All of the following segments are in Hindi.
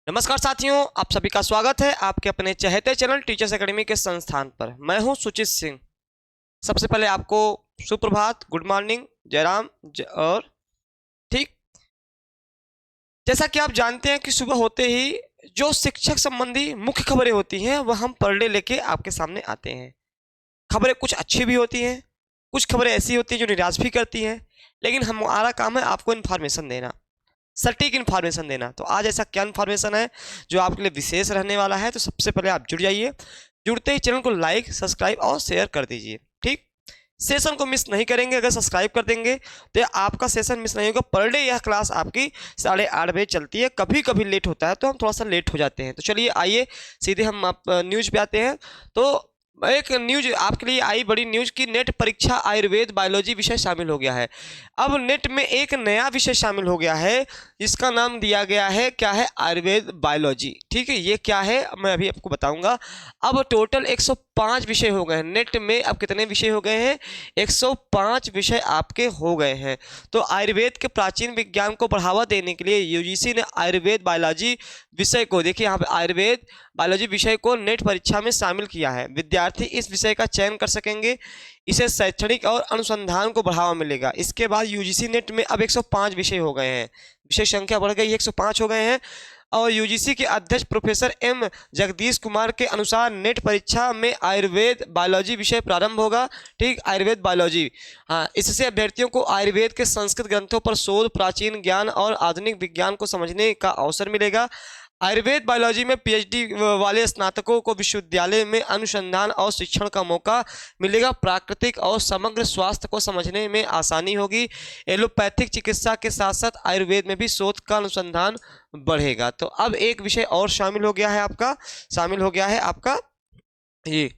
नमस्कार साथियों, आप सभी का स्वागत है आपके अपने चहेते चैनल टीचर्स एकेडमी के संस्थान पर। मैं हूं सुचित सिंह। सबसे पहले आपको सुप्रभात, गुड मॉर्निंग, जयराम और ठीक। जैसा कि आप जानते हैं कि सुबह होते ही जो शिक्षक संबंधी मुख्य खबरें होती हैं वह हम पर डे लेके आपके सामने आते हैं। खबरें कुछ अच्छी भी होती हैं, कुछ खबरें ऐसी होती हैं जो निराश भी करती हैं, लेकिन हमारा काम है आपको इन्फॉर्मेशन देना, सटीक इन्फॉर्मेशन देना। तो आज ऐसा क्या इन्फॉर्मेशन है जो आपके लिए विशेष रहने वाला है। तो सबसे पहले आप जुड़ जाइए, जुड़ते ही चैनल को लाइक, सब्सक्राइब और शेयर कर दीजिए। ठीक, सेशन को मिस नहीं करेंगे। अगर सब्सक्राइब कर देंगे तो आपका सेशन मिस नहीं होगा। पर डे यह क्लास आपकी 8:30 बजे चलती है। कभी कभी लेट होता है तो हम थोड़ा सा लेट हो जाते हैं। तो चलिए आइए सीधे हम आप न्यूज पे आते हैं। तो एक न्यूज आपके लिए आई, बड़ी न्यूज की नेट परीक्षा आयुर्वेद बायोलॉजी विषय शामिल हो गया है। अब नेट में एक नया विषय शामिल हो गया है, इसका नाम दिया गया है क्या है, आयुर्वेद बायोलॉजी। ठीक है, ये क्या है मैं अभी आपको बताऊंगा। अब टोटल 105 विषय हो गए हैं नेट में। अब कितने विषय हो गए हैं? 105 विषय आपके हो गए हैं। तो आयुर्वेद के प्राचीन विज्ञान को बढ़ावा देने के लिए यूजीसी ने आयुर्वेद बायोलॉजी विषय को, देखिए यहाँ पे आयुर्वेद बायोलॉजी विषय को नेट परीक्षा में शामिल किया है। विद्यार्थी इस विषय का चयन कर सकेंगे, इसे शैक्षणिक और अनुसंधान को बढ़ावा मिलेगा। इसके बाद यूजीसी नेट में अब 105 विषय हो गए हैं, विषय संख्या बढ़ गई, 105 हो गए हैं। और यूजीसी के अध्यक्ष प्रोफेसर एम जगदीश कुमार के अनुसार नेट परीक्षा में आयुर्वेद बायोलॉजी विषय प्रारंभ होगा। ठीक, आयुर्वेद बायोलॉजी, हाँ, इससे अभ्यर्थियों को आयुर्वेद के संस्कृत ग्रंथों पर शोध, प्राचीन ज्ञान और आधुनिक विज्ञान को समझने का अवसर मिलेगा। आयुर्वेद बायोलॉजी में पीएचडी वाले स्नातकों को विश्वविद्यालय में अनुसंधान और शिक्षण का मौका मिलेगा। प्राकृतिक और समग्र स्वास्थ्य को समझने में आसानी होगी। एलोपैथिक चिकित्सा के साथ साथ आयुर्वेद में भी शोध का अनुसंधान बढ़ेगा। तो अब एक विषय और शामिल हो गया है आपका ये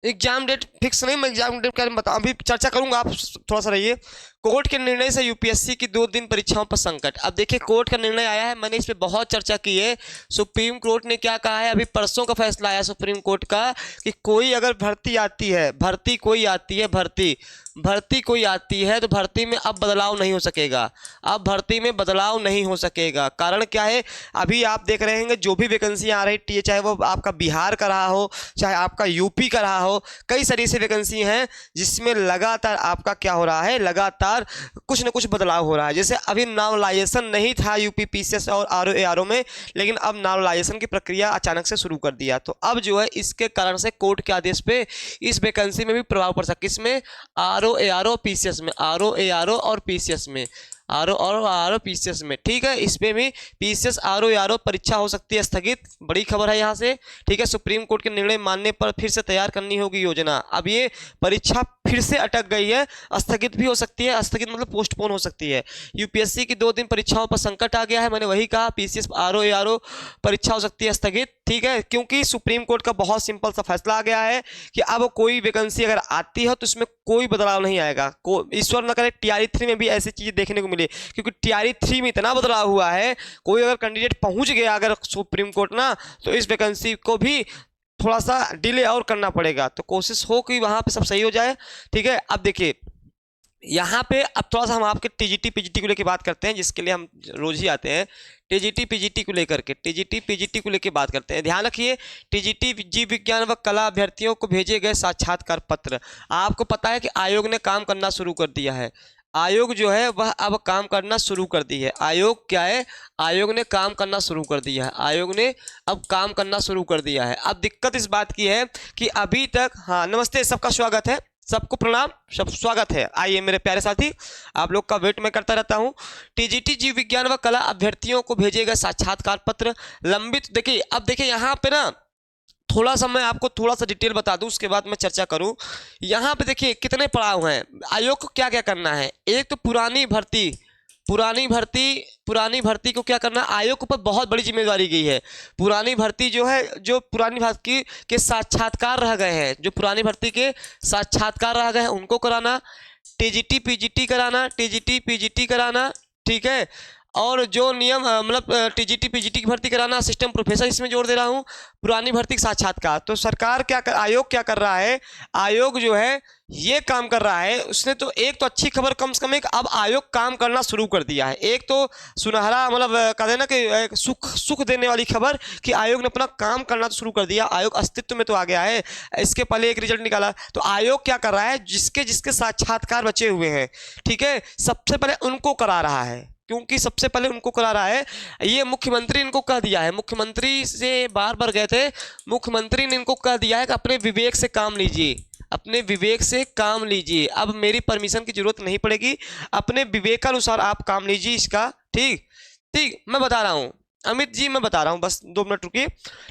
एग्जाम डेट फिक्स नहीं, मैं एग्जाम डेट के बारे में बता अभी चर्चा करूंगा, आप थोड़ा सा रहिए। कोर्ट के निर्णय से यूपीएससी की 2 दिन परीक्षाओं पर संकट। अब देखिए कोर्ट का निर्णय आया है, मैंने इस पे बहुत चर्चा की है। सुप्रीम कोर्ट ने क्या कहा है, अभी परसों का फैसला आया सुप्रीम कोर्ट का कि कोई अगर भर्ती आती है, भर्ती कोई आती है तो भर्ती में अब बदलाव नहीं हो सकेगा। अब भर्ती में बदलाव नहीं हो सकेगा। कारण क्या है, अभी आप देख रहे हैं जो भी वैकेंसी आ रही है, चाहे वो आपका बिहार का रहा हो, चाहे आपका यूपी का रहा हो, कई सारी ऐसी वैकेंसी हैं जिसमें लगातार आपका क्या हो रहा है, लगातार कुछ न कुछ बदलाव हो रहा है। जैसे अभी नॉर्मलाइजेशन नहीं था यूपी पीसीएस और आरओ एआरओ में, लेकिन अब नॉर्मलाइजेशन की प्रक्रिया अचानक से शुरू कर दिया। तो अब जो है इसके कारण से कोर्ट के आदेश पे इस वैकेंसी में भी प्रभाव पड़ सकता है। किसमें? आरओ एआरओ पीसीएस में, आरओ एआरओ और पीसीएस में, आरओ पीसीएस में। ठीक है, इसमें भी पीसीएस आरओ परीक्षा हो सकती है स्थगित। बड़ी खबर है यहाँ से। ठीक है, सुप्रीम कोर्ट के निर्णय मानने पर फिर से तैयार करनी होगी योजना। अब ये परीक्षा फिर से अटक गई है, स्थगित भी हो सकती है। स्थगित मतलब पोस्टपोन हो सकती है। यूपीएससी की 2 दिन परीक्षाओं पर संकट आ गया है, मैंने वही कहा। पीसीएस आरओ परीक्षा हो सकती है स्थगित। ठीक है, क्योंकि सुप्रीम कोर्ट का बहुत सिंपल सा फैसला आ गया है कि अब कोई वैकेंसी अगर आती है तो इसमें कोई बदलाव नहीं आएगा। ईश्वर न करे टीआरई 3 में भी ऐसी चीजें देखने को मिले, क्योंकि टीआरई 3 में इतना बदलाव हुआ है, कोई अगर कैंडिडेट पहुंच गया अगर सुप्रीम कोर्ट ना, तो इस वैकेंसी को भी थोड़ा सा डिले और करना पड़ेगा। तो कोशिश हो कि वहां पे सब सही हो जाए। ठीक है, अब देखिए यहाँ पे अब थोड़ा सा हम आपके टीजीटी पीजीटी को लेकर बात करते हैं, जिसके लिए हम रोज ही आते हैं। टीजीटी पीजीटी को लेकर के, टीजीटी पीजीटी को लेकर बात करते हैं। ध्यान रखिए, टीजीटी जीव विज्ञान व कला अभ्यर्थियों को भेजे गए साक्षात्कार पत्र। आपको पता है कि आयोग ने काम करना शुरू कर दिया है। आयोग जो है वह अब काम करना शुरू कर दी है। आयोग क्या है? आयोग ने काम करना शुरू कर दिया है। आयोग ने अब काम करना शुरू कर दिया है। अब दिक्कत इस बात की है कि अभी तक, हाँ नमस्ते, सबका स्वागत है, सबको प्रणाम, सब स्वागत है। आइए मेरे प्यारे साथी, आप लोग का वेट मैं करता रहता हूं। टीजीटी जीव विज्ञान व कला अभ्यर्थियों को भेजेगा साक्षात्कार पत्र लंबित। देखिए अब देखिए यहाँ पे ना थोड़ा सा मैं आपको थोड़ा सा डिटेल बता दूं, उसके बाद मैं चर्चा करूं। यहाँ पे देखिए कितने पड़ाव हैं। आयोग को क्या क्या करना है। एक तो पुरानी भर्ती को क्या करना, आयोग के ऊपर बहुत बड़ी जिम्मेदारी गई है। पुरानी भर्ती जो है, जो पुरानी भर्ती के साक्षात्कार रह गए हैं, जो पुरानी भर्ती के साक्षात्कार रह गए हैं उनको कराना, टीजीटी पीजीटी कराना, टीजीटी पीजीटी कराना। ठीक है, और जो नियम मतलब टीजीटी पीजीटी की भर्ती कराना, असिस्टेंट प्रोफेसर इसमें जोड़ दे रहा हूँ, पुरानी भर्ती का साक्षात्कार। तो सरकार आयोग क्या कर रहा है, आयोग जो है ये काम कर रहा है। उसने तो एक तो अच्छी खबर, कम से कम एक अब आयोग काम करना शुरू कर दिया है। एक तो सुनहरा मतलब कहते हैं ना कि सुख देने वाली खबर कि आयोग ने अपना काम करना तो शुरू कर दिया, आयोग अस्तित्व में तो आ गया है। इसके पहले एक रिजल्ट निकाला। तो आयोग क्या कर रहा है, जिसके जिसके साक्षात्कार बचे हुए हैं, ठीक है, सबसे पहले उनको करा रहा है, क्योंकि सबसे पहले उनको करा रहा है। ये मुख्यमंत्री इनको कह दिया है, मुख्यमंत्री से बार बार गए थे, मुख्यमंत्री ने इनको कह दिया है कि अपने विवेक से काम लीजिए, अपने विवेक से काम लीजिए, अब मेरी परमिशन की जरूरत नहीं पड़ेगी, अपने विवेकानुसार आप काम लीजिए इसका। ठीक ठीक, मैं बता रहा हूँ अमित जी, मैं बता रहा हूँ, बस 2 मिनट रुकिए,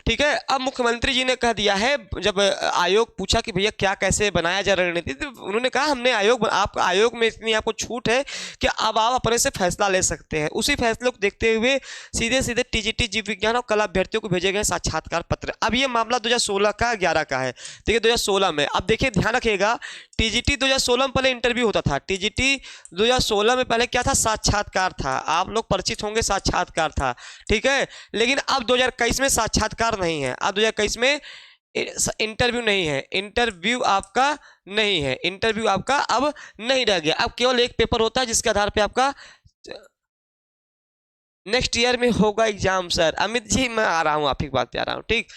ठीक है। अब मुख्यमंत्री जी ने कह दिया है, जब आयोग पूछा कि भैया क्या कैसे बनाया जाए रणनीति, तो उन्होंने कहा हमने आपका आयोग में इतनी आपको छूट है कि अब आप अपने से फैसला ले सकते हैं। उसी फैसले को देखते हुए सीधे सीधे टीजीटी जीव विज्ञान और कला अभ्यर्थियों को भेजे गए साक्षात्कार पत्र। अब ये मामला 2016 का 11 का है, देखिए 2016 में। अब देखिए ध्यान रखिएगा, टीजीटी 2016 में पहले इंटरव्यू होता था, टीजीटी 2016 में पहले क्या था, साक्षात्कार था। आप लोग परिचित होंगे, साक्षात्कार था, ठीक है। लेकिन अब 2021 में साक्षात्कार नहीं है, अब 2021 में इंटरव्यू नहीं है, इंटरव्यू आपका नहीं है, इंटरव्यू आपका अब नहीं रह गया। अब केवल एक पेपर होता है जिसके आधार पे आपका नेक्स्ट ईयर में होगा एग्जाम। सर अमित जी मैं आ रहा हूं, आप ही बात पे आ रहा हूं, ठीक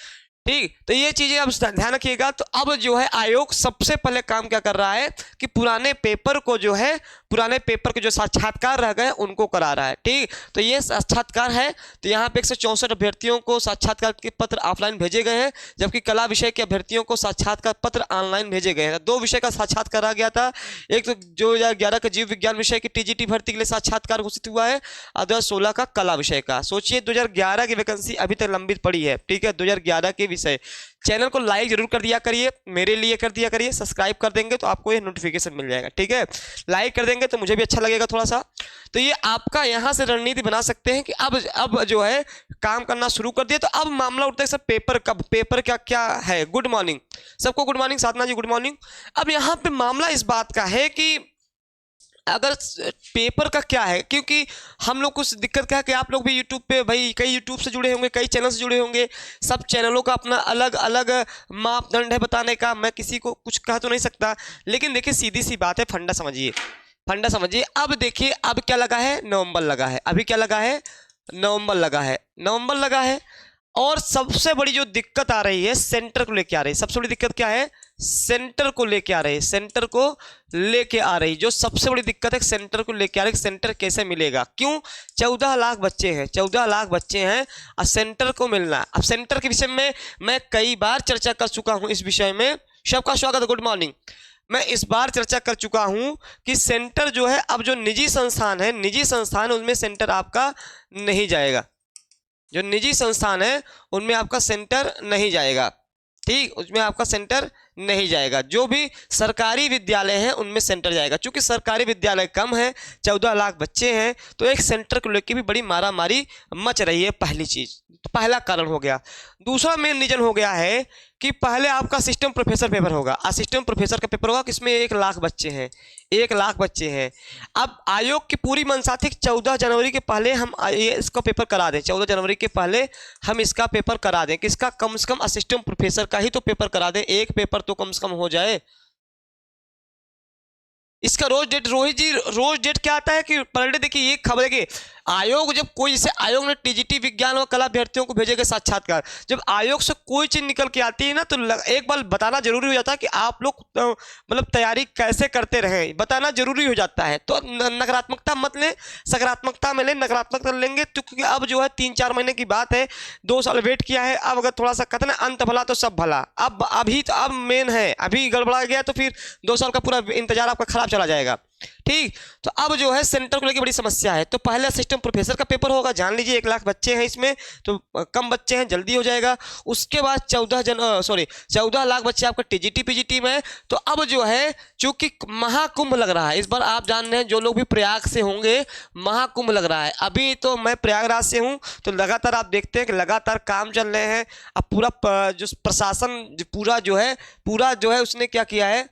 ठीक। तो ये चीजें अब ध्यान रखिएगा। तो अब जो है आयोग सबसे पहले काम क्या कर रहा है कि पुराने पेपर को जो है, पुराने पेपर के जो साक्षात्कार रह गए उनको करा रहा है, ठीक। तो ये साक्षात्कार है। तो यहाँ पे 164 अभ्यर्थियों को साक्षात्कार के पत्र ऑफलाइन भेजे गए हैं, जबकि कला विषय के अभ्यर्थियों को साक्षात्कार पत्र ऑनलाइन भेजे गए हैं। 2 विषय का साक्षात्कार करा गया था, एक तो 2011 का जीव विज्ञान विषय की टीजीटी भर्ती के लिए साक्षात्कार घोषित हुआ है, और 2016 का कला विषय का। सोचिए 2011 की वैकेंसी अभी तक लंबित पड़ी है, ठीक है, 2011 के विषय। चैनल को लाइक जरूर कर दिया करिए, मेरे लिए कर दिया करिए, सब्सक्राइब कर देंगे तो आपको ये नोटिफिकेशन मिल जाएगा, ठीक है। लाइक कर देंगे तो मुझे भी अच्छा लगेगा थोड़ा सा। तो ये आपका यहाँ से रणनीति बना सकते हैं कि अब जो है काम करना शुरू कर दिया। तो अब मामला उठता है सर पेपर कब, पेपर क्या क्या है। गुड मॉर्निंग सबको, गुड मॉर्निंग साधना जी, गुड मॉर्निंग। अब यहाँ पे मामला इस बात का है कि अगर पेपर का क्या है, क्योंकि हम लोग कुछ दिक्कत क्या है कि आप लोग भी यूट्यूब पे भाई कई यूट्यूब से जुड़े होंगे, कई चैनल से जुड़े होंगे, सब चैनलों का अपना अलग अलग मापदंड है बताने का, मैं किसी को कुछ कह तो नहीं सकता। लेकिन देखिए सीधी सी बात है, फंडा समझिए, फंडा समझिए। अब देखिए अब क्या लगा है, नवंबर लगा है, अभी क्या लगा है, नवंबर लगा है, नवंबर लगा है। और सबसे बड़ी जो दिक्कत आ रही है सेंटर को लेके आ रही है, सबसे बड़ी दिक्कत क्या है, सेंटर को लेके आ रही है, सेंटर को लेके आ रही, जो सबसे बड़ी दिक्कत है सेंटर को लेके आ रही है। सेंटर कैसे मिलेगा, क्यों, 14 लाख बच्चे हैं, 14 लाख बच्चे हैं और सेंटर को मिलना। अब सेंटर के विषय में मैं कई बार चर्चा कर चुका हूं, इस विषय में सबका स्वागत है, गुड मॉर्निंग। मैं इस बार चर्चा कर चुका हूं कि सेंटर जो है, अब जो निजी संस्थान है, निजी संस्थान उनमें सेंटर आपका नहीं जाएगा, जो निजी संस्थान है उनमें आपका सेंटर नहीं जाएगा, ठीक, उसमें आपका सेंटर नहीं जाएगा। जो भी सरकारी विद्यालय हैं उनमें सेंटर जाएगा। चूंकि सरकारी विद्यालय कम है, 14 लाख बच्चे हैं, तो एक सेंटर को लेकर भी बड़ी मारामारी मच रही है, पहली चीज, तो पहला कारण हो गया। दूसरा मेन रीजन हो गया है कि पहले आपका असिस्टेंट प्रोफेसर पेपर होगा, असिस्टेंट प्रोफेसर का पेपर होगा, किसमें 1 लाख बच्चे हैं, 1 लाख बच्चे हैं। अब आयोग की पूरी मंशा थी 14 जनवरी के पहले हम इसका पेपर करा दें, 14 जनवरी के पहले हम इसका पेपर करा दें, किसका, कम से कम असिस्टेंट प्रोफेसर का ही तो पेपर करा दें, एक पेपर तो कम से कम हो जाए। इसका रोज डेट, रोहित जी रोज डेट क्या आता है कि पर डे, देखिए ये खबर है कि आयोग जब कोई, जैसे आयोग ने टीजीटी विज्ञान और कला अभ्यर्थियों को भेजे गए साक्षात्कार, जब आयोग से कोई चीज निकल के आती है ना, तो एक बार बताना जरूरी हो जाता है कि आप लोग मतलब तैयारी कैसे करते रहे, बताना जरूरी हो जाता है। तो नकारात्मकता मत लें, सकारात्मकता में लें, नकारात्मकता लेंगे तो क्योंकि अब जो है 3-4 महीने की बात है, 2 साल वेट किया है, अब अगर थोड़ा सा कहते ना अंत भला तो सब भला, अब अभी तो अब मेन है, अभी गड़बड़ा गया तो फिर 2 साल का पूरा इंतजार आपका खराब चला जाएगा, ठीक। तो अब जो है सेंटर को लेकर बड़ी समस्या है। तो पहले असिस्टेंट प्रोफेसर का पेपर होगा, जान लीजिए 1 लाख बच्चे हैं इसमें, तो कम बच्चे हैं, जल्दी हो जाएगा। उसके बाद 14 लाख बच्चे आपका टीजीटी पीजीटी में। तो अब जो है चूंकि महाकुंभ लग रहा है इस बार, आप जान रहे हैं जो लोग भी प्रयाग से होंगे, महाकुंभ लग रहा है। अभी तो मैं प्रयागराज से हूँ, तो लगातार आप देखते हैं कि लगातार काम चल रहे हैं। अब पूरा जो प्रशासन पूरा जो है उसने क्या किया है,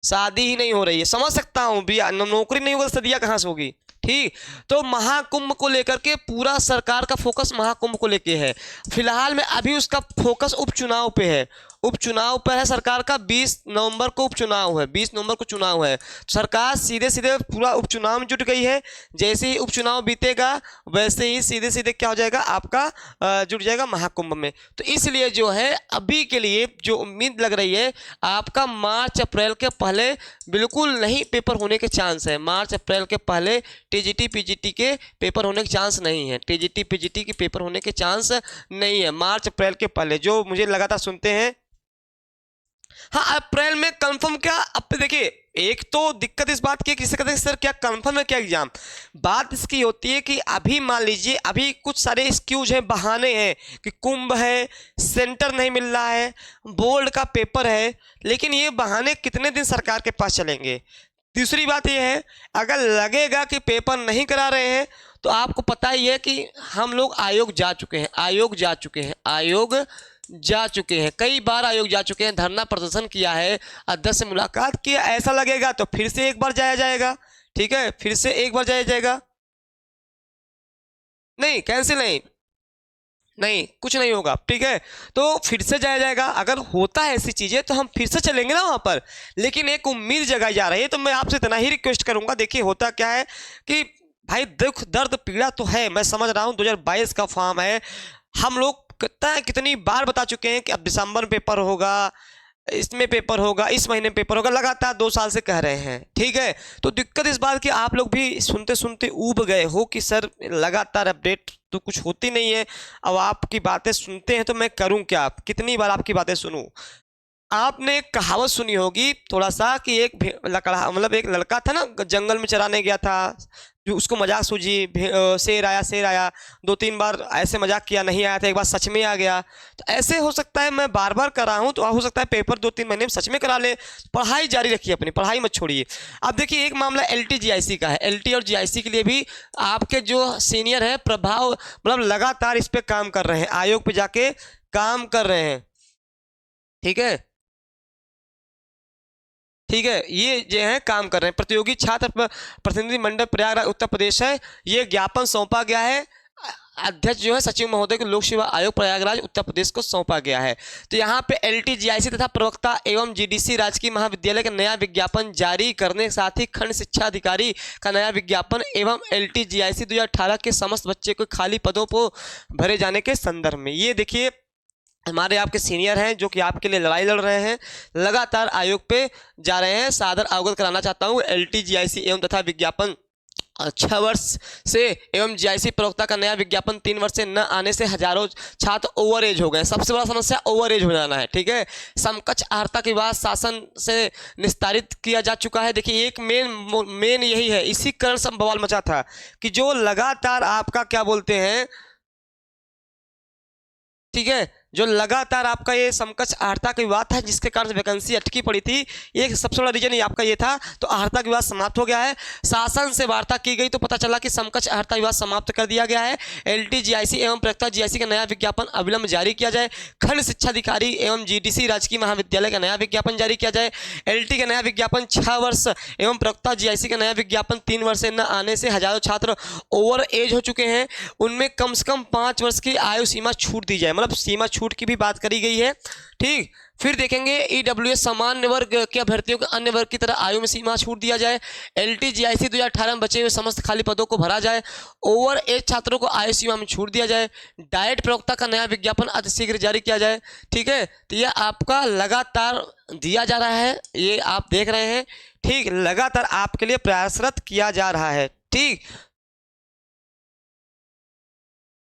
शादी ही नहीं हो रही है, समझ सकता हूँ भी, नौकरी नहीं होगा तो सदिया कहाँ से होगी, ठीक। तो महाकुंभ को लेकर के पूरा सरकार का फोकस महाकुंभ को लेके है। फिलहाल में अभी उसका फोकस उपचुनाव पे है, उपचुनाव पर है सरकार का। 20 नवंबर को उपचुनाव है, 20 नवंबर को चुनाव है। सरकार सीधे सीधे पूरा उपचुनाव में जुट गई है। जैसे ही उपचुनाव बीतेगा वैसे ही सीधे सीधे क्या हो जाएगा आपका जुट जाएगा महाकुंभ में। तो इसलिए जो है अभी के लिए जो उम्मीद लग रही है आपका मार्च अप्रैल के पहले बिल्कुल नहीं पेपर होने के चांस है। मार्च अप्रैल के पहले टीजीटी पीजीटी के पेपर होने के चांस नहीं है। टीजीटी पीजीटी के पेपर होने के चांस नहीं है मार्च अप्रैल के पहले, जो मुझे लगातार सुनते हैं। हाँ, अप्रैल में कंफर्म क्या, अब देखिए एक तो दिक्कत इस बात की किसी कहते हैं सर क्या कंफर्म है क्या एग्जाम। बात इसकी होती है कि अभी मान लीजिए अभी कुछ सारे एक्सक्यूज हैं, बहाने हैं कि कुंभ है, सेंटर नहीं मिल रहा है, बोर्ड का पेपर है, लेकिन ये बहाने कितने दिन सरकार के पास चलेंगे। दूसरी बात यह है अगर लगेगा कि पेपर नहीं करा रहे हैं तो आपको पता ही है कि हम लोग आयोग जा चुके हैं, आयोग जा चुके हैं, आयोग जा चुके हैं, कई बार आयोग जा चुके हैं, धरना प्रदर्शन किया है, अध्यक्ष से मुलाकात किया। ऐसा लगेगा तो फिर से एक बार जाया जाएगा, ठीक है, फिर से एक बार जाया जाएगा। नहीं कैंसिल नहीं, नहीं कुछ नहीं होगा, ठीक है, तो फिर से जाया जाएगा। अगर होता है ऐसी चीजें तो हम फिर से चलेंगे ना वहां पर। लेकिन एक उम्मीद जगाई जा रही है, तो मैं आपसे इतना ही रिक्वेस्ट करूंगा। देखिए होता क्या है कि भाई दुख दर्द पीड़ा तो है, मैं समझ रहा हूं 2022 का फॉर्म है, हम लोग कितनी बार बता चुके हैं कि अब दिसंबर में पेपर होगा, इसमें पेपर होगा, इस महीने में पेपर होगा, लगातार 2 साल से कह रहे हैं, ठीक है। तो दिक्कत इस बात की आप लोग भी सुनते सुनते ऊब गए हो कि सर लगातार अपडेट तो कुछ होती नहीं है। अब आपकी बातें सुनते हैं तो मैं करूं क्या, कितनी बार आपकी बातें सुनूं। आपने एक कहावत सुनी होगी थोड़ा सा कि एक लकड़ा मतलब एक लड़का था ना, जंगल में चराने गया था, जो उसको मजाक सूझी, शेर आया शेर आया, 2-3 बार ऐसे मजाक किया, नहीं आया था, एक बार सच में आ गया। तो ऐसे हो सकता है मैं बार बार कर रहा हूँ तो हो सकता है पेपर 2-3 महीने में सच में करा ले। पढ़ाई जारी रखिए, अपनी पढ़ाई मत छोड़िए। अब देखिए एक मामला LT GIC का है। LT और GIC के लिए भी आपके जो सीनियर है प्रभाव मतलब लगातार इस पर काम कर रहे हैं, आयोग पे जाके काम कर रहे हैं, ठीक है, ठीक है, ये जो है काम कर रहे हैं। प्रतियोगी छात्र प्रतिनिधि मंडल प्रयागराज उत्तर प्रदेश है, ये ज्ञापन सौंपा गया है, अध्यक्ष जो है सचिव महोदय को लोक सेवा आयोग प्रयागराज उत्तर प्रदेश को सौंपा गया है। तो यहाँ पे LT GIC तथा प्रवक्ता एवं GDC राजकीय महाविद्यालय का नया विज्ञापन जारी करने के साथ ही खंड शिक्षा अधिकारी का नया विज्ञापन एवं LT GIC 2018 के समस्त बच्चे को खाली पदों को भरे जाने के संदर्भ में। ये देखिए हमारे आपके सीनियर हैं जो कि आपके लिए लड़ाई लड़ रहे हैं, लगातार आयोग पे जा रहे हैं। सादर अवगत कराना चाहता हूँ LT GIC एवं तथा विज्ञापन 6 वर्ष से एवं GIC प्रवक्ता का नया विज्ञापन 3 वर्ष से न आने से हजारों छात्र ओवर एज हो गए। सबसे बड़ा समस्या ओवर एज हो जाना है, ठीक है। समकक्ष अर्हता के बाद शासन से निस्तारित किया जा चुका है। देखिए एक मेन यही है, इसी कारण सब बवाल मचा था कि जो लगातार आपका क्या बोलते हैं, ठीक है, जो लगातार आपका ये समकक्ष अर्हता का विवाद था जिसके कारण वैकेंसी अटकी पड़ी थी, एक सबसे बड़ा रीजन आपका ये था। तो अर्हता का विवाद समाप्त हो गया है, शासन से वार्ता की गई तो पता चला कि समकक्ष अर्हता विवाद समाप्त कर दिया गया है। LT GIC एवं प्रवक्ता GIC का नया विज्ञापन अविलंब जारी किया जाए। खंड शिक्षा अधिकारी एवं GDC राजकीय महाविद्यालय का नया विज्ञापन जारी किया जाए। LT का नया विज्ञापन 6 वर्ष एवं प्रवक्ता GIC का नया विज्ञापन 3 वर्ष से न आने से हजारों छात्र ओवर एज हो चुके हैं, उनमें कम से कम 5 वर्ष की आयु सीमा छूट दी जाए, मतलब सीमा छूट की भी बात करी गई है, ठीक। फिर देखेंगे EWS सामान्य वर्ग के अभ्यर्थियों को अन्य वर्ग की तरह आयु में सीमा छूट दिया जाए। LT GIC 2018 में बचे हुए समस्त खाली पदों को भरा जाए। ओवर एज छात्रों को आयु सीमा में छूट दिया जाए। डाइट प्रवक्ता का नया विज्ञापन अतिशीघ्र जारी किया जाए, ठीक है। तो यह आपका लगातार दिया जा रहा है, ये आप देख रहे हैं, ठीक, लगातार आपके लिए प्रयासरत किया जा रहा है, ठीक।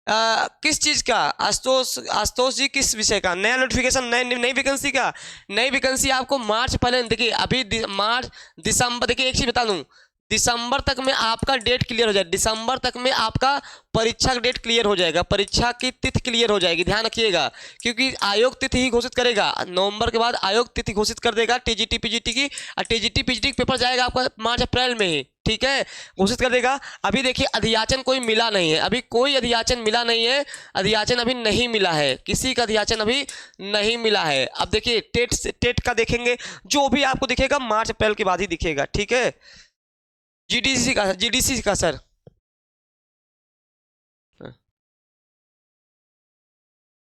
किस चीज़ का, आशुतोष जी किस विषय का नया नोटिफिकेशन, नई वैकेंसी का? नई वैकेंसी आपको मार्च पहले देखिए, अभी मार्च दिसंबर, देखिए एक चीज़ बता दूं, दिसंबर तक में आपका डेट क्लियर हो जाए, दिसंबर तक में आपका परीक्षा का डेट क्लियर हो जाएगा, परीक्षा की तिथि क्लियर हो जाएगी, ध्यान रखिएगा, क्योंकि आयोग तिथि ही घोषित करेगा। नवंबर के बाद आयोग तिथि घोषित कर देगा TGT PGT की, और TGT PGT पेपर जाएगा आपका मार्च अप्रैल में ही, ठीक है, घोषित कर देगा। अभी देखिए अधियाचन कोई मिला नहीं है, अभी कोई अधियाचन मिला नहीं है, अधियाचन अभी नहीं मिला है, किसी का अधियाचन अभी नहीं मिला है। अब देखिए टेट का देखेंगे, जो भी आपको दिखेगा मार्च अप्रैल के बाद ही दिखेगा, ठीक है। जीडीसी का सर।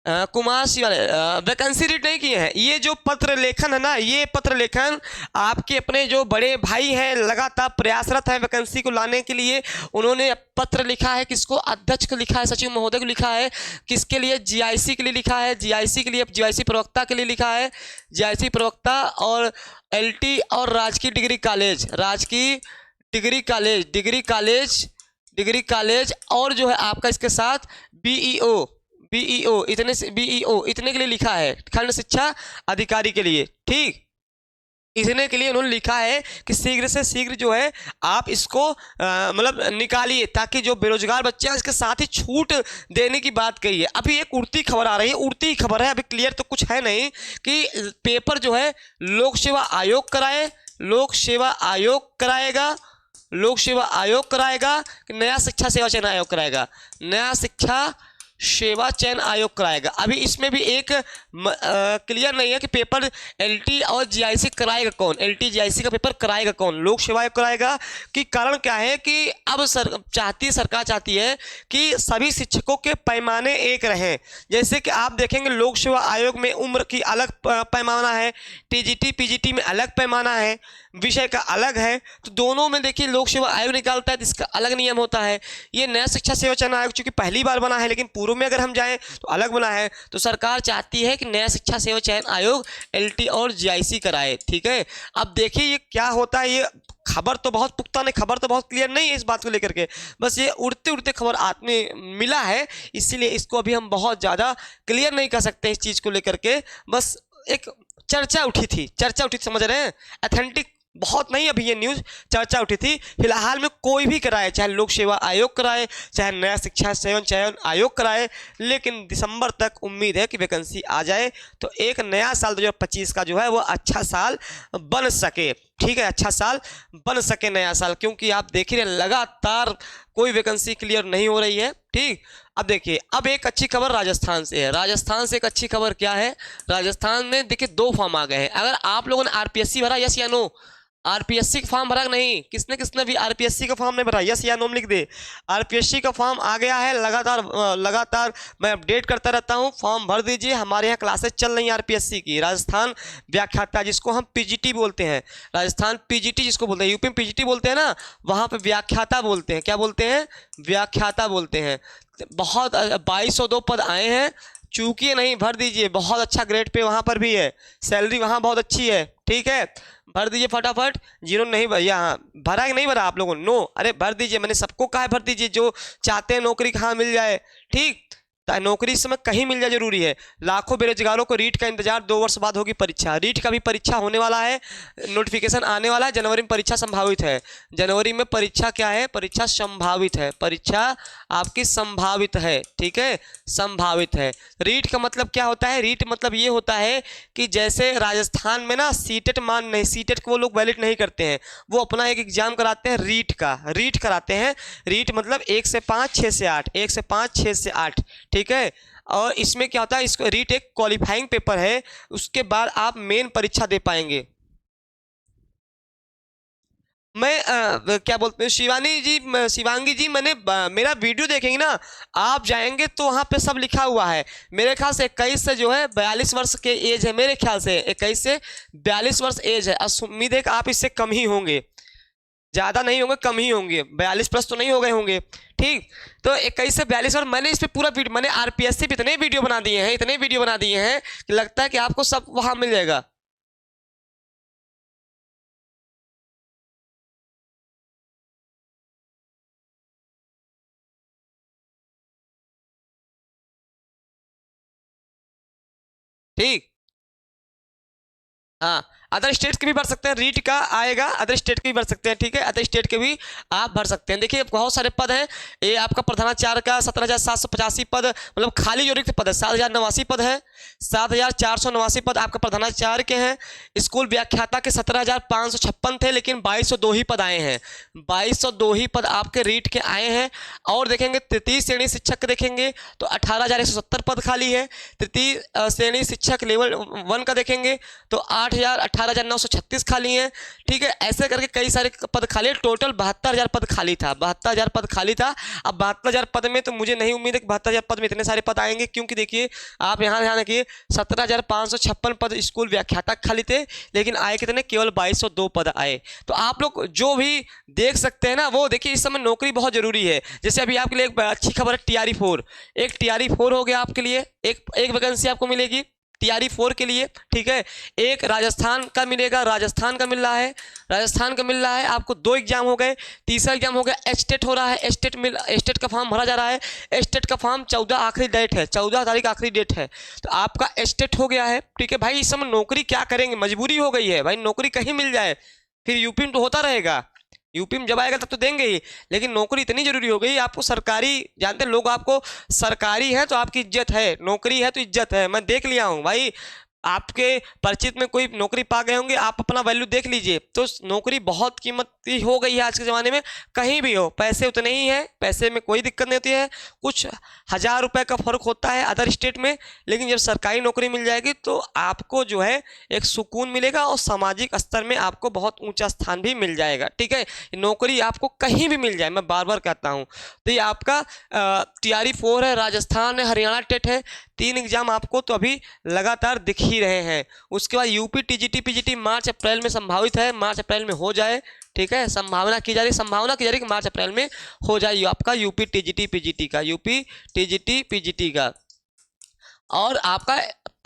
कुमार शिवाले वैकेंसी रीड नहीं किए हैं। ये जो पत्र लेखन है ना, ये पत्र लेखन आपके अपने जो बड़े भाई हैं लगातार प्रयासरत है वैकेंसी को लाने के लिए। उन्होंने पत्र लिखा है, किसको? अध्यक्ष को लिखा है, सचिव महोदय को लिखा है। किसके लिए? जीआईसी के लिए लिखा है। जीआईसी के लिए, जीआईसी प्रवक्ता के लिए लिखा है। जीआईसी प्रवक्ता और एलटी और राजकीय डिग्री कॉलेज, राजकीय डिग्री कॉलेज और जो है आपका इसके साथ बीईओ इतने के लिए लिखा है, खंड शिक्षा अधिकारी के लिए। ठीक, इतने के लिए उन्होंने लिखा है कि शीघ्र से शीघ्र जो है आप इसको मतलब निकालिए, ताकि जो बेरोजगार बच्चे हैं इसके साथ ही छूट देने की बात कही है। अभी एक उड़ती खबर आ रही है, उड़ती खबर है, अभी क्लियर तो कुछ है नहीं, कि पेपर जो है लोक सेवा आयोग कराएगा कि नया शिक्षा सेवा चयन आयोग कराएगा, नया शिक्षा सेवा चयन आयोग कराएगा। अभी इसमें भी एक क्लियर नहीं है कि पेपर एलटी और जीआईसी कराएगा कौन, एलटी जीआईसी का पेपर कराएगा कौन, लोक सेवा आयोग कराएगा। कि कारण क्या है कि अब सरकार चाहती है कि सभी शिक्षकों के पैमाने एक रहें। जैसे कि आप देखेंगे लोक सेवा आयोग में उम्र की अलग पैमाना है, टीजीटी पीजीटी में अलग पैमाना है, विषय का अलग है। तो दोनों में देखिए लोक सेवा आयोग निकालता है तो इसका अलग नियम होता है। ये नया शिक्षा सेवा चयन आयोग चूंकि पहली बार बना है, लेकिन पूर्व में अगर हम जाएं तो अलग बना है। तो सरकार चाहती है कि नया शिक्षा सेवा चयन आयोग एलटी और जीआईसी कराए। ठीक है, अब देखिए ये क्या होता है। ये खबर तो बहुत पुख्ता नहीं, खबर तो बहुत क्लियर नहीं है इस बात को लेकर के, बस ये उड़ते उड़ते खबर आदमी मिला है, इसीलिए इसको अभी हम बहुत ज़्यादा क्लियर नहीं कर सकते इस चीज़ को लेकर के। बस एक चर्चा उठी थी, समझ रहे हैं, अथेंटिक बहुत नहीं, अभी ये न्यूज़ चर्चा उठी थी। फिलहाल में कोई भी कराए, चाहे लोक सेवा आयोग कराए, चाहे नया शिक्षा सेवा चयन आयोग कराए, लेकिन दिसंबर तक उम्मीद है कि वैकेंसी आ जाए, तो एक नया साल 2025 का जो है वो अच्छा साल बन सके। ठीक है, अच्छा साल बन सके, नया साल, क्योंकि आप देख रहे लगातार कोई वैकेंसी क्लियर नहीं हो रही है। ठीक, अब देखिए, अब एक अच्छी खबर राजस्थान से है। राजस्थान से एक अच्छी खबर क्या है? राजस्थान में देखिए 2 फॉर्म आ गए हैं। अगर आप लोगों ने आरपीएससी भरा, यस या नो? आरपीएससी का फॉर्म भरा नहीं? किसने भी आरपीएससी का फॉर्म नहीं भरा, यस या नो लिख दे। आरपीएससी का फॉर्म आ गया है, लगातार मैं अपडेट करता रहता हूं, फॉर्म भर दीजिए। हमारे यहाँ क्लासेस चल रही हैं आरपीएससी की, राजस्थान व्याख्याता जिसको हम पीजीटी बोलते हैं, राजस्थान पीजीटी जिसको बोलते हैं, यूपी में पीजीटी बोलते हैं ना, वहाँ पे व्याख्याता बोलते हैं। क्या बोलते हैं? व्याख्याता बोलते हैं। बहुत 2202 पद आए हैं, चूकिए नहीं, भर दीजिए। बहुत अच्छा ग्रेड पे वहाँ पर भी है, सैलरी वहाँ बहुत अच्छी है। ठीक है, भर दीजिए फटाफट। जिन्होंने नहीं भरा, हाँ भरा कि नहीं भरा आप लोगों ने? नो, अरे भर दीजिए, मैंने सबको कहा है भर दीजिए, जो चाहते हैं नौकरी कहाँ मिल जाए। ठीक, नौकरी इस समय कहीं मिल जाए जरूरी है। लाखों बेरोजगारों को रीट का इंतजार, 2 वर्ष बाद होगी परीक्षा, रीट का भी परीक्षा होने वाला है, नोटिफिकेशन आने वाला है। जनवरी में परीक्षा संभावित है। जनवरी में परीक्षा क्या है? परीक्षा संभावित है, परीक्षा आपकी संभावित है। ठीक है, संभावित है। रीट का मतलब क्या होता है? रीट मतलब ये होता है कि जैसे राजस्थान में ना सीटेट मान नहीं, सीटेट को वो लोग वैलिड नहीं करते हैं, वो अपना एक एग्जाम कराते हैं रीट का, रीट कराते हैं। रीट मतलब 1 से 5 6 से 8, 1 से 5 6 से 8। ठीक है, और इसमें क्या होता है, इसको रीट एक क्वालिफाइंग पेपर है, उसके बाद आप मेन परीक्षा दे पाएंगे। मैं क्या बोलते हैं, शिवांगी जी मैंने मेरा वीडियो देखेंगे ना आप, जाएंगे तो वहाँ पे सब लिखा हुआ है। मेरे ख्याल से 21 से जो है 42 वर्ष के एज है, मेरे ख्याल से 21 से 42 वर्ष एज है। उम्मीद है कि आप इससे कम ही होंगे, ज़्यादा नहीं होंगे, कम ही होंगे, 42 प्लस तो नहीं हो गए होंगे। ठीक, तो 21 से 42 वर्ष, मैंने इस पर पूरा वीडियो, मैंने आरपीएससी पे इतने वीडियो बना दिए हैं कि लगता है कि आपको सब वहाँ मिल जाएगा। ठीक, हाँ, अदर स्टेट के भी भर सकते हैं, रीट का आएगा, अदर स्टेट के भी भर सकते हैं। ठीक है, अदर स्टेट के भी आप भर सकते हैं। देखिए बहुत सारे पद हैं, ये आपका प्रधानाचार्य का 17,785 पद, मतलब खाली जो रिक्त पद है 7,089 पद है, 7,489 पद आपका प्रधानाचार्य के हैं। स्कूल व्याख्याता के 17,556 थे, लेकिन 2,202 ही पद आए हैं, 2,202 ही पद आपके रीट के आए हैं। और देखेंगे तृतीय श्रेणी शिक्षक देखेंगे तो 18,170 पद खाली है। तृतीय श्रेणी शिक्षक लेवल 1 का देखेंगे तो 8,058 18,936 खाली हैं। ठीक है, ऐसे करके कई सारे पद खाली है। टोटल 72,000 पद खाली था, 72,000 पद खाली था। अब 72,000 पद में तो मुझे नहीं उम्मीद है कि 72,000 पद में इतने सारे पद आएंगे, क्योंकि देखिए आप यहाँ ध्यान रखिए 17,556 पद स्कूल व्याख्याता खाली थे, लेकिन आए कितने, केवल 2202 पद आए। तो आप लोग जो भी देख सकते हैं ना, वो देखिए इस समय नौकरी बहुत जरूरी है। जैसे अभी आपके लिए एक अच्छी खबर है, TRE4, एक TRE4 हो गया आपके लिए, एक वैकेंसी आपको मिलेगी TRE4 के लिए। ठीक है, एक राजस्थान का मिलेगा, राजस्थान का मिल रहा है आपको। 2 एग्जाम हो गए, तीसरा एग्जाम हो गया एस्टेट हो रहा है, एस्टेट का फॉर्म भरा जा रहा है। एस्टेट का फॉर्म 14 आखिरी डेट है, 14 तारीख आखिरी डेट है, तो आपका एस्टेट हो गया है। ठीक है भाई, इस समय नौकरी क्या करेंगे, मजबूरी हो गई है भाई, नौकरी कहीं मिल जाए, फिर यूपी में तो होता रहेगा, यूपी में जब आएगा तब तो देंगे ही, लेकिन नौकरी इतनी जरूरी हो गई आपको। सरकारी जानते हैं लोग, आपको सरकारी है तो आपकी इज्जत है, नौकरी है तो इज्जत है। मैं देख लिया हूँ भाई, आपके परिचित में कोई नौकरी पा गए होंगे, आप अपना वैल्यू देख लीजिए। तो नौकरी बहुत कीमती हो गई है आज के ज़माने में, कहीं भी हो पैसे उतने ही हैं, पैसे में कोई दिक्कत नहीं होती है। कुछ 1000 रुपये का फर्क होता है अदर स्टेट में, लेकिन जब सरकारी नौकरी मिल जाएगी तो आपको जो है एक सुकून मिलेगा और सामाजिक स्तर में आपको बहुत ऊंचा स्थान भी मिल जाएगा। ठीक है, नौकरी आपको कहीं भी मिल जाए, मैं बार बार कहता हूँ। तो ये आपका TRE4 है, राजस्थान है, हरियाणा टेट है, 3 एग्जाम आपको तो अभी लगातार दिख ही रहे हैं। उसके बाद यूपी TGT PGT मार्च अप्रैल में संभावित है, मार्च अप्रैल में हो जाए। ठीक है, संभावना की जा रही कि मार्च अप्रैल में हो जाए आपका यूपी TGT PGT का। और आपका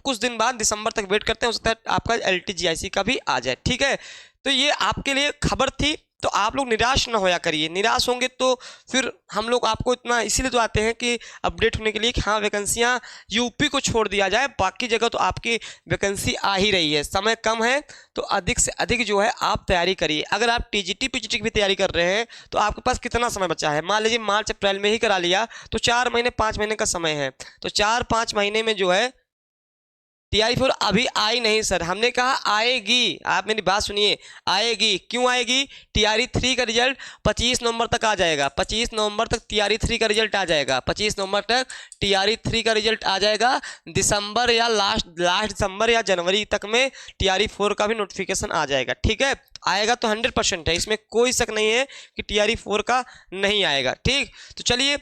कुछ दिन बाद दिसंबर तक वेट करते हैं, हो सकता है आपका LTGIC का भी आ जाए। ठीक है, तो ये आपके लिए खबर थी, तो आप लोग निराश ना होया करिए। निराश होंगे तो फिर हम लोग आपको इतना इसीलिए तो आते हैं कि अपडेट होने के लिए कि हाँ वैकेंसियाँ यूपी को छोड़ दिया जाए, बाकी जगह तो आपकी वैकेंसी आ ही रही है। समय कम है तो अधिक से अधिक जो है आप तैयारी करिए। अगर आप TGT PGT की भी तैयारी कर रहे हैं तो आपके पास कितना समय बचा है, मान लीजिए मार्च अप्रैल में ही करा लिया तो 4 महीने 5 महीने का समय है। तो 4-5 महीने में जो है TRE4 अभी आई नहीं सर, हमने कहा आएगी, आप मेरी बात सुनिए, आएगी। क्यों आएगी, TRE3 का रिजल्ट 25 नवंबर तक आ जाएगा, 25 नवंबर तक TRE3 का रिजल्ट आ जाएगा, 25 नवंबर तक TRE3 का रिजल्ट आ जाएगा। दिसंबर या लास्ट दिसंबर या जनवरी तक में TRE4 का भी नोटिफिकेशन आ जाएगा। ठीक है, आएगा तो 100% है, इसमें कोई शक नहीं है कि TRE4 का नहीं आएगा। ठीक, तो चलिए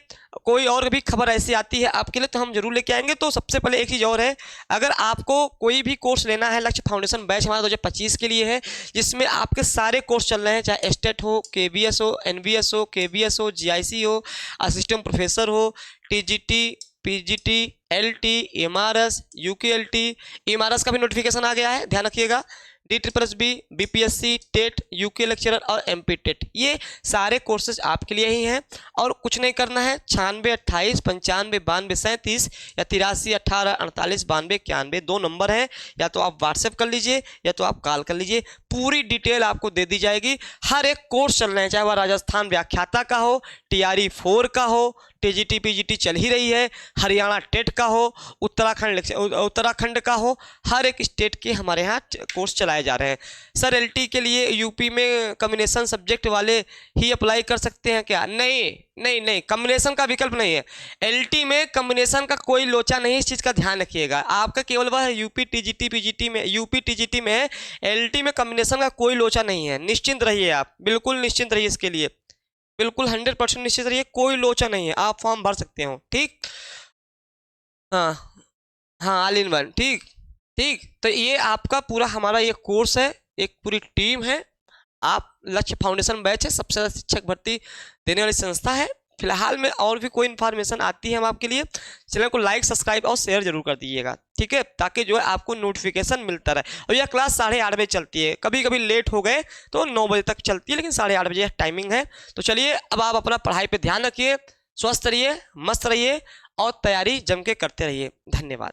कोई और भी खबर ऐसी आती है आपके लिए तो हम जरूर लेके आएंगे। तो सबसे पहले एक चीज़ और है, अगर आपको कोई भी कोर्स लेना है, लक्ष्य फाउंडेशन बैच हमारा 2025 के लिए है, जिसमें आपके सारे कोर्स चल रहे हैं, चाहे एस्टेट हो, KBS हो, NBS हो, KBS हो, GIC हो, असिस्टेंट प्रोफेसर हो, TGT PGT LT MRS UKLT, MRS का भी नोटिफिकेशन आ गया है, ध्यान रखिएगा। DSSB BPSC TET UK lecturer और MP टेट, ये सारे कोर्सेज आपके लिए ही हैं। और कुछ नहीं करना है, 96 28 95 92 37 या 83 18 48 92 91 2 नंबर हैं, या तो आप व्हाट्सएप कर लीजिए या तो आप कॉल कर लीजिए, पूरी डिटेल आपको दे दी जाएगी। हर एक कोर्स चल रहे हैं, चाहे वह राजस्थान व्याख्याता का हो, TRE4 का हो, TGT PGT चल ही रही है, हरियाणा टेट का हो, उत्तराखंड का हो, हर एक स्टेट के हमारे यहाँ कोर्स चलाए जा रहे हैं। सर LT के लिए यूपी में कम्बिनेशन सब्जेक्ट वाले ही अप्लाई कर सकते हैं क्या, नहीं नहीं नहीं, कम्बिनेशन का विकल्प नहीं है। LT में कम्बिनेशन का कोई लोचा नहीं, इस चीज़ का ध्यान रखिएगा। आपका केवल वह यूपी TGT PGT में, यूपी TGT में है, LT में कम्बिनेशन का कोई लोचा नहीं है। निश्चिंत रहिए, आप बिल्कुल निश्चिंत रहिए, इसके लिए बिल्कुल 100% निश्चित रहिए, कोई लोचा नहीं है, आप फॉर्म भर सकते हो। ठीक, हाँ हाँ, ऑल इन वन। ठीक ठीक, तो ये आपका पूरा हमारा ये कोर्स है, एक पूरी टीम है। आप लक्ष्य फाउंडेशन बैच है, सबसे ज़्यादा शिक्षक भर्ती देने वाली संस्था है। फिलहाल में और भी कोई इन्फॉर्मेशन आती है हम आपके लिए, चैनल को लाइक सब्सक्राइब और शेयर जरूर कर दीजिएगा। ठीक है, ताकि जो है आपको नोटिफिकेशन मिलता रहे। और यह क्लास 8:30 बजे चलती है, कभी कभी लेट हो गए तो 9 बजे तक चलती है, लेकिन 8:30 बजे टाइमिंग है। तो चलिए अब आप अपना पढ़ाई पर ध्यान रखिए, स्वस्थ रहिए, मस्त रहिए और तैयारी जम के करते रहिए। धन्यवाद।